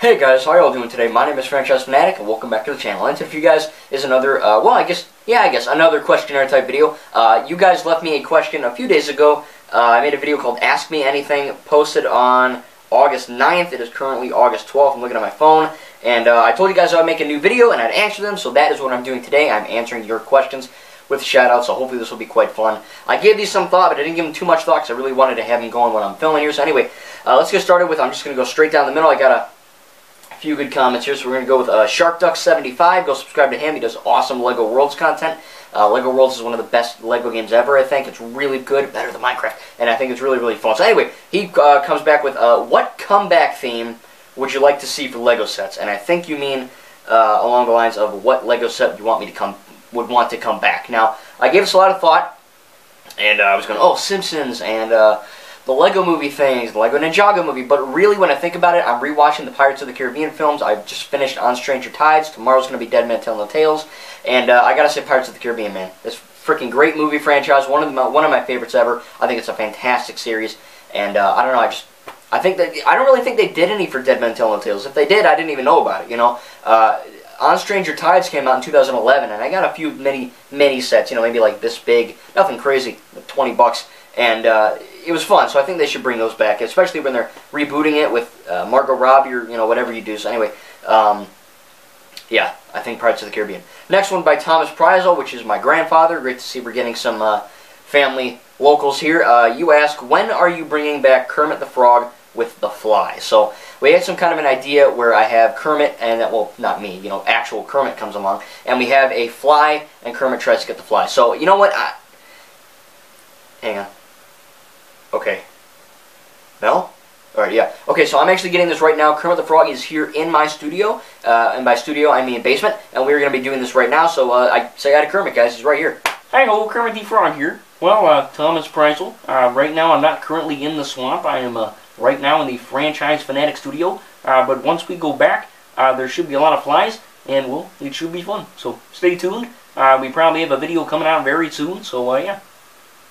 Hey guys, how are y'all doing today? My name is Franchise Fanatic, and welcome back to the channel. And for you guys is another, I guess another questionnaire type video. You guys left me a question a few days ago. I made a video called Ask Me Anything, posted on August 9th. It is currently August 12th. I'm looking at my phone, and I told you guys I would make a new video and I'd answer them, so that is what I'm doing today. I'm answering your questions with shout-outs, so hopefully this will be quite fun. I gave these some thought, but I didn't give them too much thought because I really wanted to have them going when I'm filming here. So anyway, let's get started with, I'm just going to go straight down the middle. I got a few good comments here, so we're going to go with SharkDuck75. Go subscribe to him. He does awesome LEGO Worlds content. LEGO Worlds is one of the best LEGO games ever, I think. It's really good, better than Minecraft, and I think it's really, really fun. So anyway, he comes back with, what comeback theme would you like to see for LEGO sets? And I think you mean along the lines of what LEGO set you want me to would want to come back. Now, I gave this a lot of thought, and I was going, oh, Simpsons, and the Lego movie things, the Lego Ninjago movie, but really when I think about it, I'm rewatching the Pirates of the Caribbean films. I've just finished On Stranger Tides. Tomorrow's going to be Dead Man Tell No Tales, and I gotta say Pirates of the Caribbean, man. It's a freaking great movie franchise, one of my favorites ever. I think it's a fantastic series, and I don't know, I don't really think they did any for Dead Man Tell No Tales. If they did, I didn't even know about it, you know. On Stranger Tides came out in 2011, and I got a few mini sets, you know, maybe like this big, nothing crazy, like $20, and it was fun. So I think they should bring those back, especially when they're rebooting it with Margot Robbie or whatever you do. So anyway, yeah, I think Pirates of the Caribbean. Next one by Thomas Prizel, which is my grandfather. Great to see we're getting some family locals here. You ask, when are you bringing back Kermit the Frog with the Fly? So we had some kind of an idea where I have Kermit and, well, not me, you know, actual Kermit comes along, and we have a fly, and Kermit tries to get the fly. So, you know what, hang on. Okay. No? Alright, yeah. Okay, so I'm actually getting this right now. Kermit the Frog is here in my studio, and by studio I mean basement, and we're going to be doing this right now, so I say hi to Kermit, guys. He's right here. Hi, ho, Kermit the Frog here. Well, Thomas Prizel, right now I'm not currently in the swamp. I am, right now in the Franchise Fanatic studio, but once we go back, there should be a lot of flies, and, well, it should be fun. So, stay tuned. We probably have a video coming out very soon, so, yeah.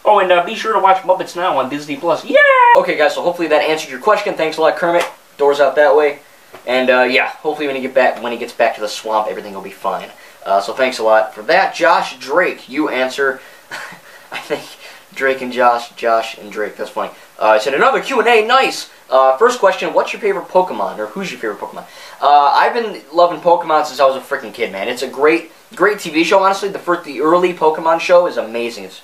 Oh, and be sure to watch Muppets Now on Disney+. Yeah! Okay, guys, so hopefully that answered your question. Thanks a lot, Kermit. Doors out that way. And, yeah, hopefully when he gets back to the swamp, everything will be fine. So thanks a lot for that. Josh Drake, you answer. I think Drake and Josh and Drake, that's funny. I said another Q&A, nice! First question, what's your favorite Pokemon, or who's your favorite Pokemon? I've been loving Pokemon since I was a freaking kid, man. It's a great TV show, honestly. The early Pokemon show is amazing. It's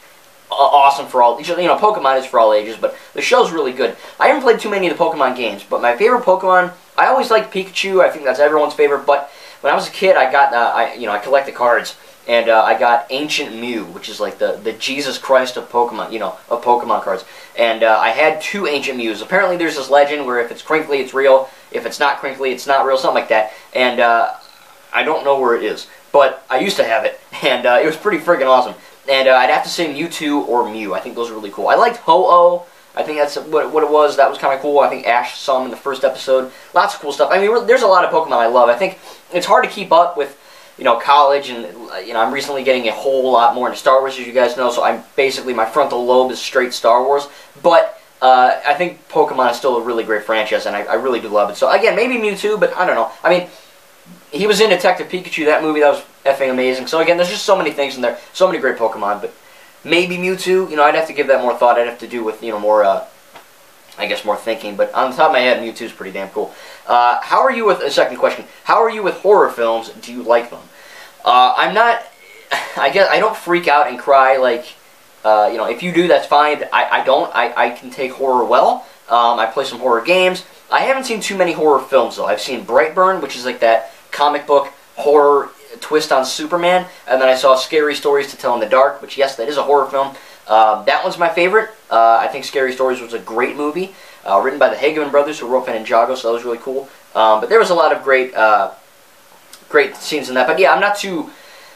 awesome for all, you know, Pokemon is for all ages, but the show's really good. I haven't played too many of the Pokemon games, but my favorite Pokemon, I always liked Pikachu. I think that's everyone's favorite, but when I was a kid, I got, I collected cards, and I got Ancient Mew, which is like the Jesus Christ of Pokemon, you know, of Pokemon cards. And I had 2 Ancient Mews. Apparently there's this legend where if it's crinkly, it's real. If it's not crinkly, it's not real, something like that. And I don't know where it is, but I used to have it, and it was pretty freaking awesome. And I'd have to say Mewtwo or Mew. I think those are really cool. I liked Ho-Oh. I think that's what it was. That was kind of cool. I think Ash saw him in the first episode. Lots of cool stuff. I mean, there's a lot of Pokemon I love. I think it's hard to keep up with, you know, college, and, you know, I'm recently getting a whole lot more into Star Wars, as you guys know, so I'm basically, my frontal lobe is straight Star Wars. But I think Pokemon is still a really great franchise, and I really do love it. So, again, maybe Mewtwo, but I don't know. I mean, he was in Detective Pikachu, that movie, that was effing amazing. So again, there's just so many things in there, so many great Pokemon, but maybe Mewtwo, you know, I'd have to give that more thought. I'd have to do with, you know, more, I guess, more thinking, but on the top of my head, Mewtwo's pretty damn cool. How are you with, a second question, how are you with horror films? Do you like them? I'm not, I guess, I don't freak out and cry like, you know, if you do, that's fine. I don't. I can take horror well. I play some horror games. I haven't seen too many horror films, though. I've seen Brightburn, which is like that comic book horror twist on Superman, and then I saw Scary Stories to Tell in the Dark, which, yes, that is a horror film. That one's my favorite. I think Scary Stories was a great movie, written by the Hageman brothers, who wrote Ninjago, so that was really cool. But there was a lot of great scenes in that. But yeah, I'm not too,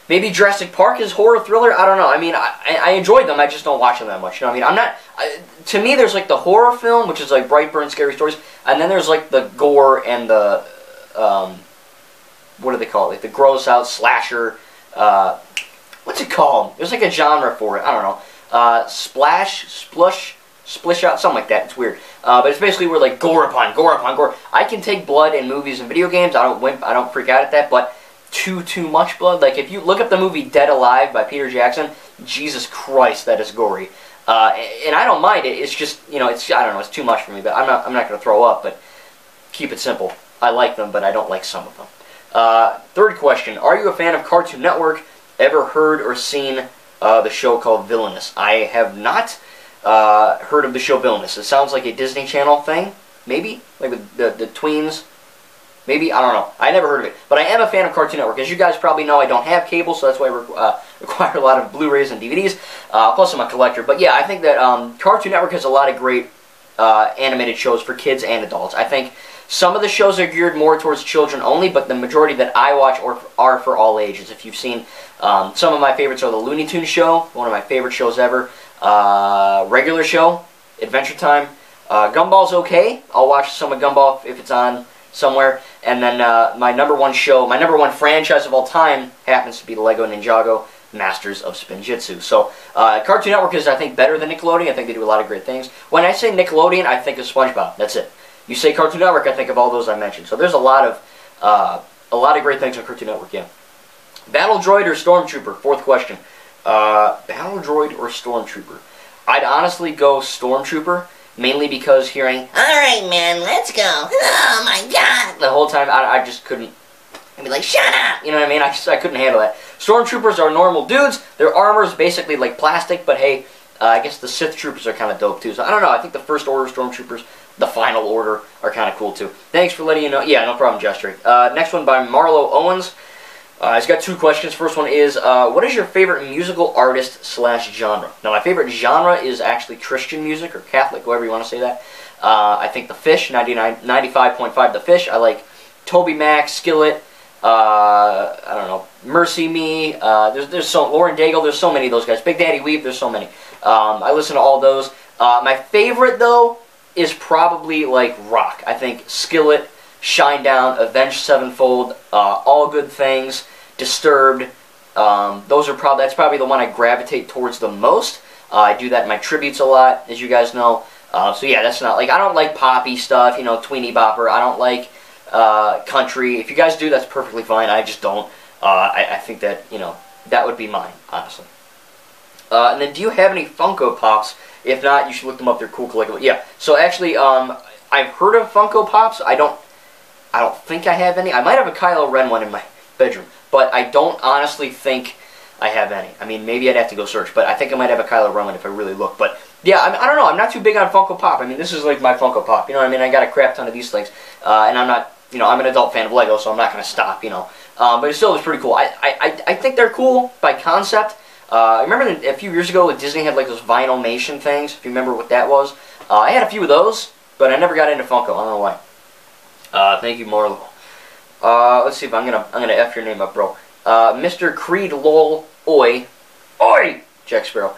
maybe Jurassic Park is horror thriller, I don't know. I mean, I enjoyed them, I just don't watch them that much, you know what I mean? I'm not, to me, there's like the horror film, which is like Brightburn, Scary Stories, and then there's like the gore and the, what do they call it? Like the gross out slasher, what's it called? There's like a genre for it, I don't know. Splush, splish out, something like that. It's weird. But it's basically where like gore upon gore upon gore. I can take blood in movies and video games. I don't wimp. I don't freak out at that. But too much blood. Like if you look up the movie Dead Alive by Peter Jackson, Jesus Christ, that is gory. And I don't mind it. It's just, you know, it's, I don't know, it's too much for me. But I'm not going to throw up. But keep it simple. I like them, but I don't like some of them. Third question: are you a fan of Cartoon Network? Ever heard or seen the show called Villainous? I have not heard of the show Villainous. It sounds like a Disney Channel thing, maybe, like with the tweens. Maybe, I don't know. I never heard of it. But I am a fan of Cartoon Network. As you guys probably know, I don't have cable, so that's why I require a lot of Blu-rays and DVDs. Plus, I'm a collector. But yeah, I think that Cartoon Network has a lot of great animated shows for kids and adults. I think some of the shows are geared more towards children only, but the majority that I watch are for all ages. If you've seen, some of my favorites are the Looney Tunes show, one of my favorite shows ever. Regular show, Adventure Time. Gumball's okay. I'll watch some of Gumball if it's on somewhere. And then my number one franchise of all time happens to be the Lego Ninjago Masters of Spinjitzu. So Cartoon Network is, I think, better than Nickelodeon. I think they do a lot of great things. When I say Nickelodeon, I think of SpongeBob. That's it. You say Cartoon Network, I think of all those I mentioned. So there's a lot of great things on Cartoon Network. Yeah. Battle Droid or Stormtrooper? Fourth question. Battle Droid or Stormtrooper? I'd honestly go Stormtrooper. Mainly because hearing, "Alright man, let's go, oh my god," the whole time, I just couldn't, I'd be like, "Shut up," you know what I mean? I couldn't handle that. Stormtroopers are normal dudes, their armor is basically like plastic, but hey, I guess the Sith Troopers are kind of dope too, so I don't know, I think the First Order Stormtroopers, the Final Order, are kind of cool too. Thanks for letting you know. Yeah, no problem, Josh Drake. Next one by Marlo Owens. He's got two questions. First one is, what is your favorite musical artist / genre? Now, my favorite genre is actually Christian music, or Catholic, however you want to say that. I think The Fish, 95.5 The Fish. I like Toby Mac, Skillet, I don't know, Mercy Me, there's so, Lauren Daigle, there's so many of those guys. Big Daddy Weave, there's so many. I listen to all those. My favorite, though, is probably, like, rock. I think Skillet, Shinedown, Avenged Sevenfold, All Good Things, Disturbed. That's probably the one I gravitate towards the most. I do that in my tributes a lot, as you guys know. So yeah, that's not like, I don't like poppy stuff, you know, tweeny bopper. I don't like country. If you guys do, that's perfectly fine. I just don't. I think that, you know, that would be mine, honestly. And then, do you have any Funko Pops? If not, you should look them up. They're cool, collectible. Yeah. So actually, I've heard of Funko Pops. I don't think I have any. I might have a Kylo Ren one in my bedroom, but I don't honestly think I have any. I mean, maybe I'd have to go search, but I think I might have a Kylo Ren one if I really look. But yeah, I don't know. I'm not too big on Funko Pop. I mean, this is like my Funko Pop. You know what I mean? I got a crap ton of these things, and I'm not, you know, I'm an adult fan of Lego, so I'm not going to stop, you know. But it still was pretty cool. I think they're cool by concept. I remember a few years ago, Disney had like those Vinylmation things. If you remember what that was, I had a few of those, but I never got into Funko. I don't know why. Thank you, Marlo. Let's see if I'm gonna F your name up, bro. Mr. Creed Lol Oi. Jack Sparrow.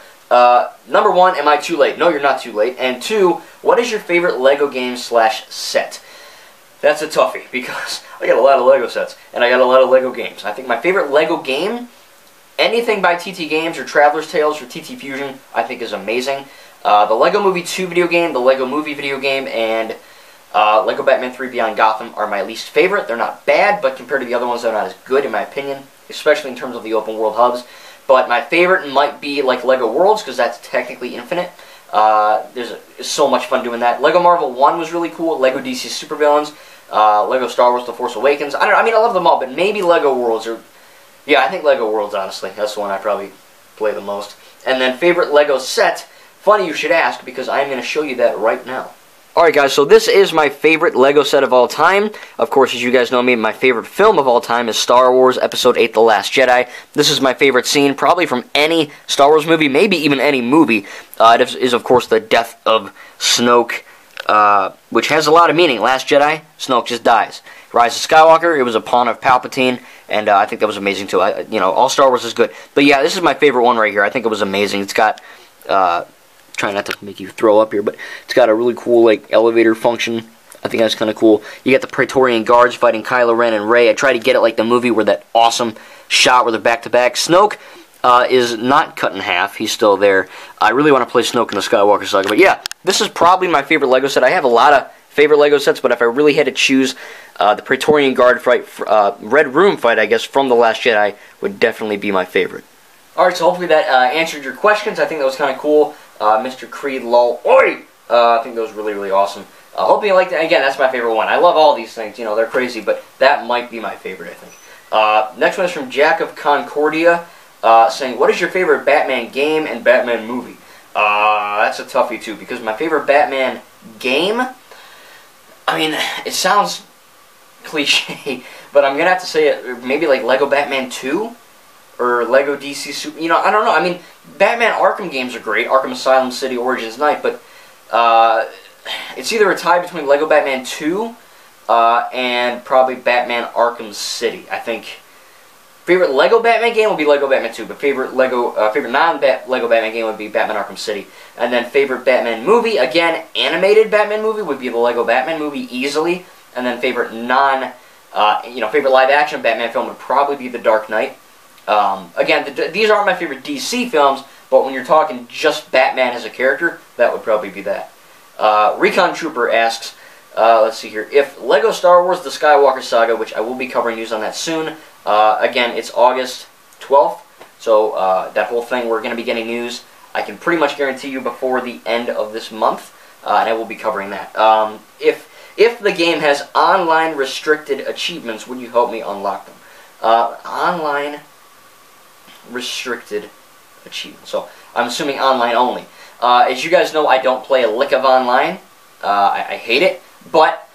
Number one, am I too late? No, you're not too late. And two, what is your favorite Lego game / set? That's a toughie, because I got a lot of Lego sets, and I got a lot of Lego games. I think my favorite Lego game, anything by TT Games, or Traveler's Tales, or TT Fusion, I think is amazing. The Lego Movie 2 video game, the Lego Movie video game, and Lego Batman 3 Beyond Gotham are my least favorite. They're not bad, but compared to the other ones, they're not as good, in my opinion, especially in terms of the open world hubs. But my favorite might be like Lego Worlds, because that's technically infinite. It's so much fun doing that. Lego Marvel 1 was really cool. Lego DC Supervillains. Lego Star Wars The Force Awakens. I don't know, I mean, I love them all, but maybe Lego Worlds are... Yeah, I think Lego Worlds, honestly. That's the one I probably play the most. And then favorite Lego set. Funny you should ask, because I am going to show you that right now. Alright guys, so this is my favorite Lego set of all time. Of course, as you guys know me, my favorite film of all time is Star Wars Episode 8, The Last Jedi. This is my favorite scene, probably from any Star Wars movie, maybe even any movie. It is, of course, the death of Snoke, which has a lot of meaning. Last Jedi, Snoke just dies. Rise of Skywalker, it was a pawn of Palpatine, and I think that was amazing too. You know, all Star Wars is good. But yeah, this is my favorite one right here. I think it was amazing. It's got... trying not to make you throw up here, but it's got a really cool like elevator function. I think that's kind of cool. You got the Praetorian Guards fighting Kylo Ren and Rey. I try to get it like the movie where that awesome shot where they're back-to-back. Snoke is not cut in half. He's still there. I really want to play Snoke in the Skywalker saga, but yeah, this is probably my favorite Lego set. I have a lot of favorite Lego sets, but if I really had to choose, the Praetorian Guard fight, Red Room fight, I guess, from The Last Jedi would definitely be my favorite. Alright, so hopefully that answered your questions. I think that was kind of cool. Mr. Creed, lol, oi! I think that was really, really awesome. Hope you liked it. Again, that's my favorite one. I love all these things. You know, they're crazy, but that might be my favorite, I think. Next one is from Jack of Concordia, saying, what is your favorite Batman game and Batman movie? That's a toughie, too, because my favorite Batman game, I mean, it sounds cliche, but I'm going to have to say it, maybe like Lego Batman 2? Or Lego DC Super, you know, I don't know. I mean, Batman Arkham games are great. Arkham Asylum, City, Origins Night, but it's either a tie between Lego Batman 2 and probably Batman Arkham City. I think favorite Lego Batman game would be Lego Batman 2, but favorite non-Lego Batman game would be Batman Arkham City. And then favorite Batman movie, again, animated Batman movie would be the Lego Batman movie easily. And then favorite favorite live-action Batman film would probably be The Dark Knight. Again, these aren't my favorite DC films, but when you're talking just Batman as a character, that would probably be that. Recon Trooper asks, let's see here, if Lego Star Wars The Skywalker Saga, which I will be covering news on that soon, again, it's August 12th, so that whole thing, we're going to be getting news, I can pretty much guarantee you before the end of this month, and I will be covering that. If the game has online restricted achievements, would you help me unlock them? Online restricted achievements. So I'm assuming online only. As you guys know, I don't play a lick of online. I hate it. But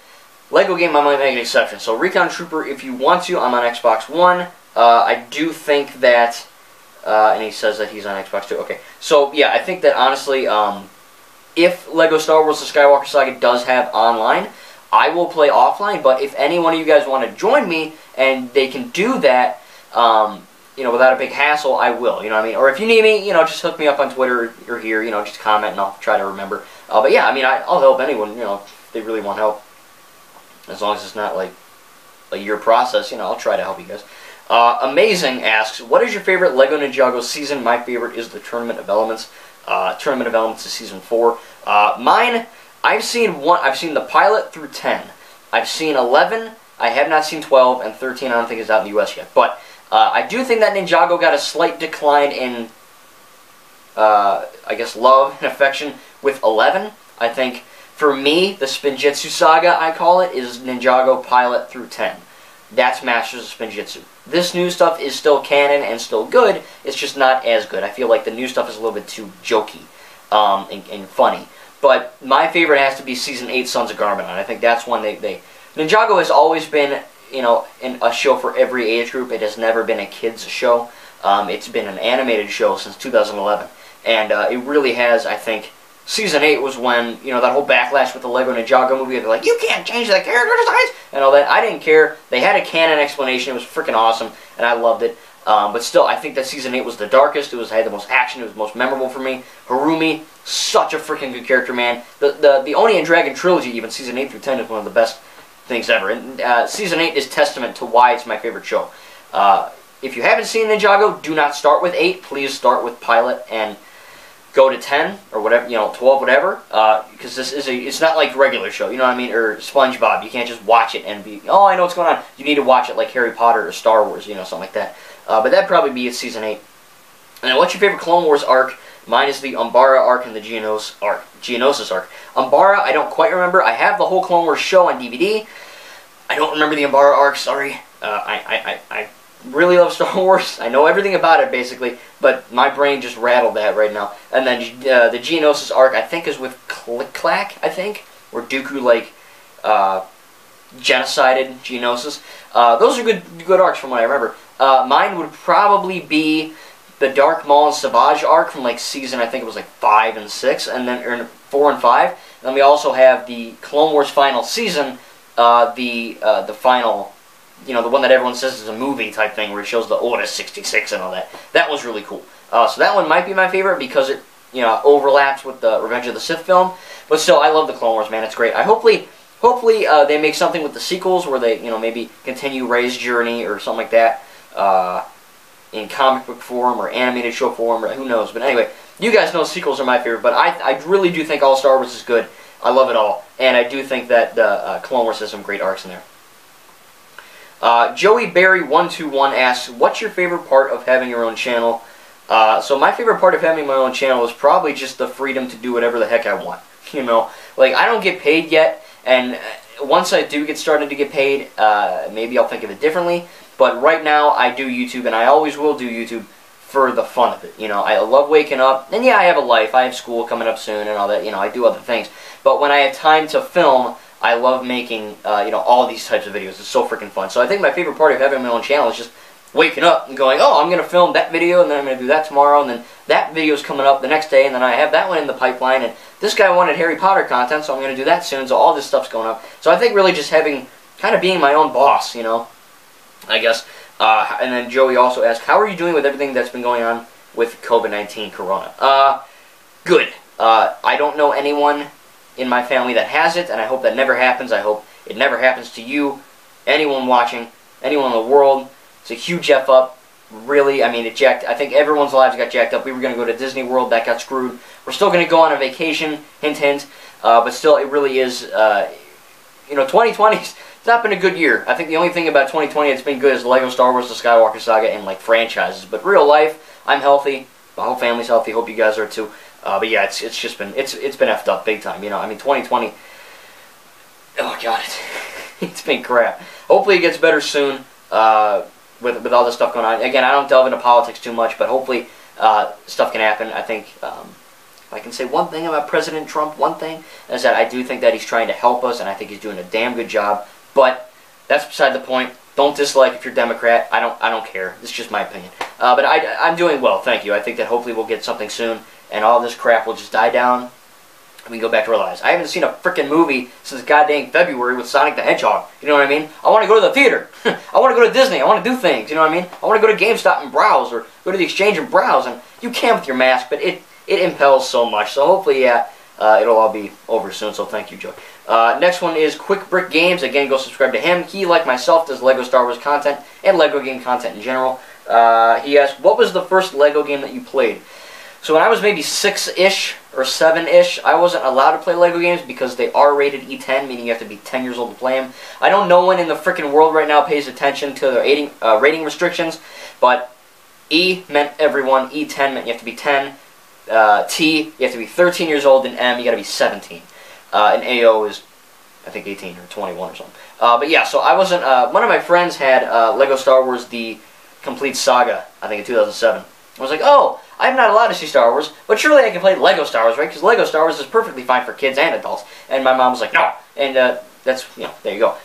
Lego game, I might make an exception. So Recon Trooper, if you want to, I'm on Xbox One. I do think that, and he says that he's on Xbox too. Okay. So yeah, I think that honestly, if Lego Star Wars: The Skywalker Saga does have online, I will play offline. But if any one of you guys want to join me and they can do that, you know, without a big hassle, I will, you know what I mean? Or if you need me, you know, just hook me up on Twitter or here, you know, just comment and I'll try to remember. But yeah, I mean, I'll help anyone, you know, if they really want help. As long as it's not, like, a year process, you know, I'll try to help you guys. Amazing asks, what is your favorite Lego Ninjago season? My favorite is the Tournament of Elements. Tournament of Elements is Season 4. Mine, I've seen the pilot through 10. I've seen 11, I have not seen 12, and 13 I don't think is out in the US yet. But I do think that Ninjago got a slight decline in, I guess, love and affection with 11. I think, for me, the Spinjitzu Saga, I call it, is Ninjago Pilot through 10. That's Masters of Spinjitzu. This new stuff is still canon and still good, it's just not as good. I feel like the new stuff is a little bit too jokey and funny. But my favorite has to be Season 8, Sons of Garmadon. I think that's one Ninjago has always been, you know, a show for every age group. It has never been a kids show. It's been an animated show since 2011. And it really has, I think, Season 8 was when, you know, that whole backlash with the Lego Ninjago movie, they're like, you can't change the character designs, and all that. I didn't care. They had a canon explanation. It was freaking awesome, and I loved it. But still, I think that Season 8 was the darkest. It had the most action. It was the most memorable for me. Harumi, such a freaking good character, man. The Oni and Dragon trilogy, even Season 8 through 10, is one of the best things ever. And Season 8 is testament to why it's my favorite show. If you haven't seen Ninjago, do not start with 8. Please start with Pilot and go to 10 or whatever, you know, 12, whatever. Because it's not like regular show, you know what I mean? Or SpongeBob. You can't just watch it and be, oh, I know what's going on. You need to watch it like Harry Potter or Star Wars, you know, something like that. But that'd probably be Season 8. And what's your favorite Clone Wars arc? Mine is the Umbara arc and the Geonosis arc. Umbara, I don't quite remember. I have the whole Clone Wars show on DVD. I don't remember the Umbara arc, sorry. I really love Star Wars. I know everything about it, basically, but my brain just rattled that right now. And then the Geonosis arc, I think, is with Click Clack, I think, where Dooku, like, genocided Geonosis. Those are good arcs from what I remember. Mine would probably be the Dark Maul and Savage arc from, like, season, I think it was, like, 5 and 6, and then, or 4 and 5. And then we also have the Clone Wars final season, the final, you know, the one that everyone says is a movie type thing, where it shows the Order 66 and all that. That was really cool. So that one might be my favorite because it, you know, overlaps with the Revenge of the Sith film. But still, I love the Clone Wars, man. It's great. Hopefully they make something with the sequels where they, you know, maybe continue Rey's journey or something like that in comic book form or animated show form, or who knows. But anyway, You guys know sequels are my favorite, but I really do think all Star Wars is good. I love it all, and I do think that the Clone Wars has some great arcs in there. Joey Barry 121 asks, what's your favorite part of having your own channel? So my favorite part of having my own channel is probably just the freedom to do whatever the heck I want. You know, like, I don't get paid yet, and once I do get started to get paid, maybe I'll think of it differently. But right now, I do YouTube, and I always will do YouTube for the fun of it. You know, I love waking up, and yeah, I have a life. I have school coming up soon and all that. You know, I do other things. But when I have time to film, I love making, you know, all these types of videos. It's so freaking fun. So I think my favorite part of having my own channel is just waking up and going, oh, I'm going to film that video, and then I'm going to do that tomorrow, and then that video's coming up the next day, and then I have that one in the pipeline, and this guy wanted Harry Potter content, so I'm going to do that soon, so all this stuff's going up. So I think really just having, kind of being my own boss, you know, I guess. And then Joey also asked, how are you doing with everything that's been going on with COVID-19 Corona? Good. I don't know anyone in my family that has it, and I hope that never happens. I hope it never happens to you, anyone watching, anyone in the world. It's a huge F up, really. I mean, it jacked. I think everyone's lives got jacked up. We were going to go to Disney World, that got screwed. We're still going to go on a vacation, hint, hint. But still, it really is. You know, 2020's it's not been a good year. I think the only thing about 2020 that's been good is Lego Star Wars, the Skywalker Saga, and like franchises. But real life, I'm healthy. My whole family's healthy. Hope you guys are too. But yeah, it's just been it's been effed up big time. You know, I mean, 2020. Oh god, it's been crap. Hopefully, it gets better soon. With all this stuff going on. Again, I don't delve into politics too much, but hopefully stuff can happen. I think if I can say one thing about President Trump, one thing is that I do think that he's trying to help us, and I think he's doing a damn good job. But that's beside the point. Don't dislike if you're Democrat. I don't care. It's just my opinion. But I'm doing well, thank you. I think that hopefully we'll get something soon, and all this crap will just die down, and we can go back to our lives. I haven't seen a freaking movie since goddamn February with Sonic the Hedgehog. You know what I mean? I want to go to the theater. I want to go to Disney. I want to do things. You know what I mean? I want to go to GameStop and browse, or go to the Exchange and browse. And you can with your mask, but it impels so much. So hopefully, yeah, it'll all be over soon. So thank you, Joey. Next one is Quick Brick Games. Again, go subscribe to him. He, like myself, does Lego Star Wars content and Lego game content in general. He asked, what was the first Lego game that you played? So when I was maybe 6-ish or 7-ish, I wasn't allowed to play Lego games because they are rated E10, meaning you have to be 10 years old to play them. I know no one in the freaking world right now pays attention to the rating restrictions, but E meant everyone, E10 meant you have to be 10, T, you have to be 13 years old, and M, you gotta be 17. And AO is, I think, 18 or 21 or something. But yeah, so I wasn't, one of my friends had Lego Star Wars, the complete saga, I think in 2007. I was like, oh, I'm not allowed to see Star Wars, but surely I can play Lego Star Wars, right? Because Lego Star Wars is perfectly fine for kids and adults. And my mom was like, no. And that's, you know, there you go.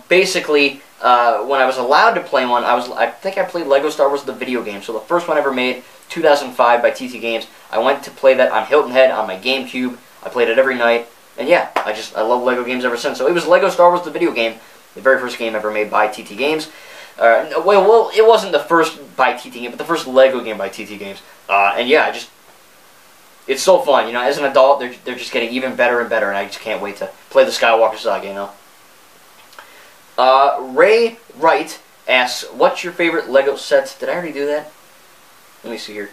Basically, when I was allowed to play one, I think I played Lego Star Wars, the video game. So the first one ever made, 2005 by TT Games. I went to play that on Hilton Head on my GameCube. I played it every night. And yeah, I love Lego games ever since. So it was Lego Star Wars, the video game, the very first game ever made by TT Games. Well, it wasn't the first by TT game, but the first Lego game by TT Games. And yeah, it's so fun. You know, as an adult, they're just getting even better and better, and I just can't wait to play the Skywalker Saga. You know. Ray Wright asks, "What's your favorite Lego set?" Did I already do that? Let me see here.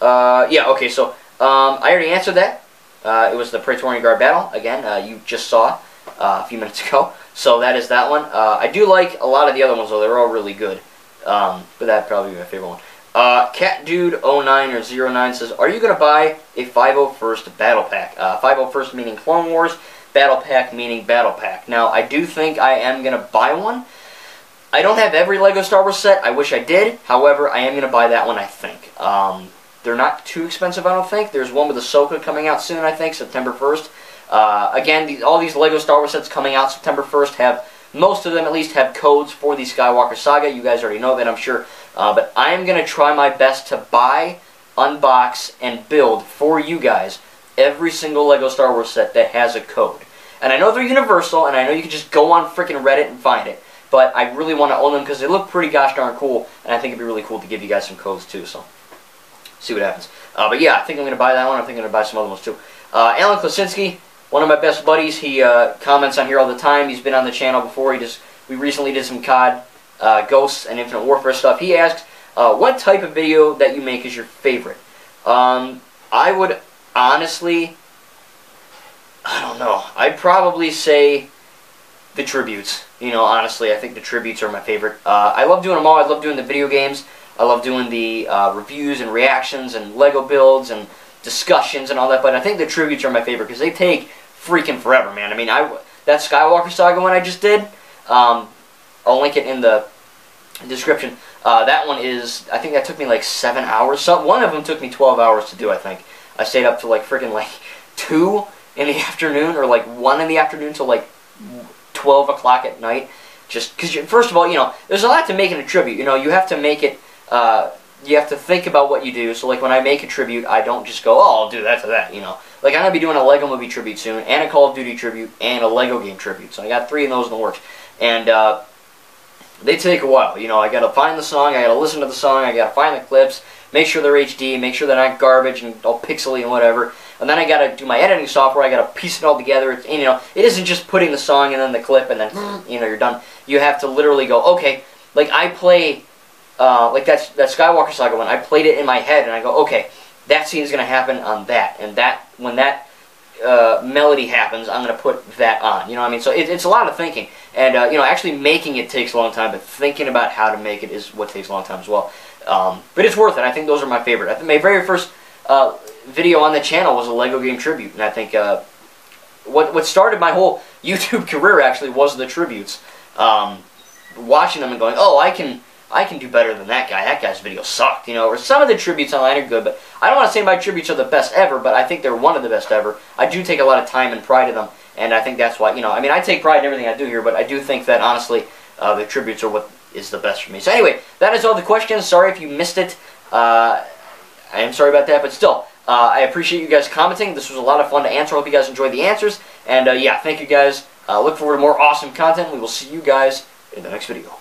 Yeah. Okay. So I already answered that. It was the Praetorian Guard battle. Again, you just saw a few minutes ago. So that is that one. I do like a lot of the other ones, though. They're all really good. But that'd probably be my favorite one. CatDude09 or 09 says, are you going to buy a 501st Battle Pack? 501st meaning Clone Wars, Battle Pack meaning Battle Pack. Now, I do think I am going to buy one. I don't have every Lego Star Wars set. I wish I did. However, I am going to buy that one, I think. They're not too expensive, I don't think. There's one with Ahsoka coming out soon, I think, September 1st. Again, all these Lego Star Wars sets coming out September 1st have, most of them at least, have codes for the Skywalker Saga. You guys already know that, I'm sure. But I am going to try my best to buy, unbox, and build for you guys every single Lego Star Wars set that has a code. And I know they're universal, and I know you can just go on freaking Reddit and find it. But I really want to own them because they look pretty gosh darn cool, and I think it'd be really cool to give you guys some codes too, so see what happens. But yeah, I think I'm going to buy that one. I think I'm going to buy some other ones too. Alan Klasinski, one of my best buddies, he comments on here all the time. He's been on the channel before. We recently did some COD, Ghosts, and Infinite Warfare stuff. He asks, what type of video that you make is your favorite? I would honestly, I don't know. I'd probably say the tributes. You know, honestly, I think the tributes are my favorite. I love doing them all. I love doing the video games. I love doing the reviews and reactions and Lego builds and discussions and all that. But I think the tributes are my favorite because they take freaking forever, man. I mean, that Skywalker Saga one I just did, I'll link it in the description. That one is, I think that took me like 7 hours. One of them took me 12 hours to do, I think. I stayed up to like freaking like 2 in the afternoon or like 1 in the afternoon till like 12 o'clock at night. Just because, first of all, you know, there's a lot to making a tribute. You know, you have to make it, you have to think about what you do. So like when I make a tribute, I don't just go, oh, I'll do that to that, you know. Like I'm going to be doing a Lego movie tribute soon, and a Call of Duty tribute, and a Lego game tribute. So I got 3 of those in the works. And they take a while. You know, I got to find the song, I got to listen to the song, I got to find the clips, make sure they're HD, make sure they're not garbage and all pixely and whatever. And then I got to do my editing software, I got to piece it all together. And, you know, it isn't just putting the song and then the clip and then, you know, you're done. You have to literally go, okay, like I play, like that Skywalker Saga one, I played it in my head and I go, okay, that scene's going to happen on that. And that, when that melody happens, I'm going to put that on. You know what I mean? So it's a lot of thinking. And, you know, actually making it takes a long time, but thinking about how to make it is what takes a long time as well. But it's worth it. I think those are my favorite. I think my very first video on the channel was a Lego game tribute. And I think what started my whole YouTube career actually was the tributes. Watching them and going, oh, I can do better than that guy. That guy's video sucked, you know. Or some of the tributes online are good, but I don't want to say my tributes are the best ever, but I think they're one of the best ever. I do take a lot of time and pride in them, and I think that's why, you know, I mean, I take pride in everything I do here, but I do think that, honestly, the tributes are what is the best for me. So anyway, that is all the questions. Sorry if you missed it. I am sorry about that, but still, I appreciate you guys commenting. This was a lot of fun to answer. I hope you guys enjoyed the answers, and yeah, thank you guys. Look forward to more awesome content. We will see you guys in the next video.